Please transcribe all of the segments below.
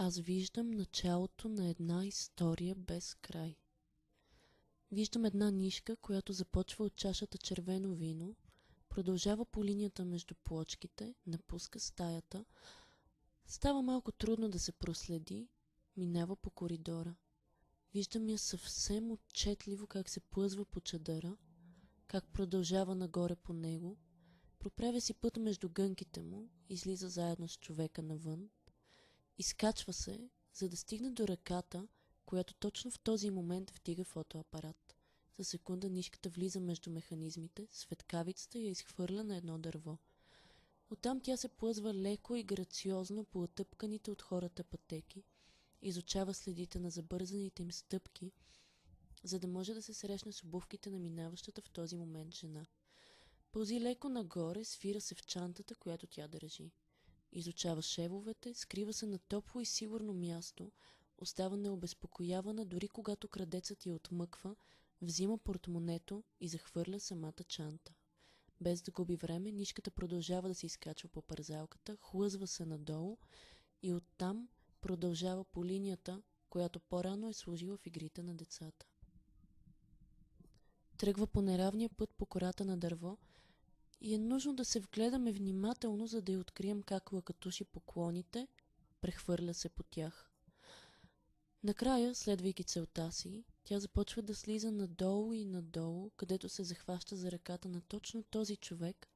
Аз виждам началото на една история без край. Виждам една нишка, която започва от чашата червено вино, продължава по линията между плочките, напуска стаята, става малко трудно да се проследи, минава по коридора. Виждам я съвсем отчетливо как се плъзва по чадъра, как продължава нагоре по него, проправя си път между гънките му, излиза заедно с човека навън, изкачва се, за да стигне до ръката, която точно в този момент вдига фотоапарат. За секунда нишката влиза между механизмите, светкавицата я изхвърля на едно дърво. Оттам тя се плъзва леко и грациозно по отъпканите от хората пътеки, изучава следите на забързаните им стъпки, за да може да се срещне с обувките на минаващата в този момент жена. Пълзи леко нагоре, свира се в чантата, която тя държи. Изучава шевовете, скрива се на топло и сигурно място, остава необезпокоявана, дори когато крадецът я отмъква, взима портмонето и захвърля самата чанта. Без да губи време, нишката продължава да се изкачва по парзалката, хлъзва се надолу и оттам продължава по линията, която по-рано е служила в игрите на децата. Тръгва по неравния път по кората на дърво и е нужно да се вгледаме внимателно, за да я открием как лъкатуши поклоните, прехвърля се по тях. Накрая, следвайки целта си, тя започва да слиза надолу и надолу, където се захваща за ръката на точно този човек,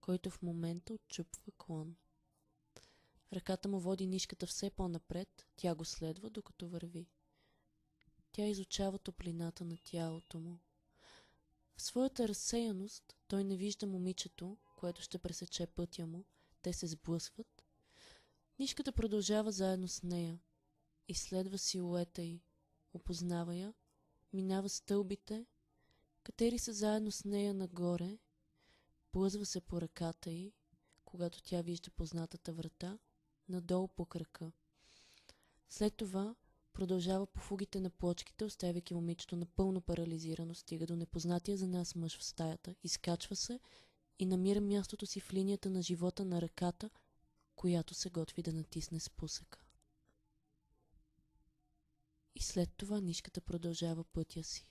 който в момента отчупва клон. Ръката му води нишката все по-напред, тя го следва, докато върви. Тя изучава топлината на тялото му. В своята разсеяност той не вижда момичето, което ще пресече пътя му. Те се сблъсват. Нишката продължава заедно с нея. Изследва силуета й. Опознава я. Минава стълбите. Катери се заедно с нея нагоре. Плъзва се по ръката й, когато тя вижда познатата врата, надолу по крака. След това продължава по фугите на плочките, оставяйки момичето напълно парализирано, стига до непознатия за нас мъж в стаята, изкачва се и намира мястото си в линията на живота на ръката, която се готви да натисне спусъка. И след това нишката продължава пътя си.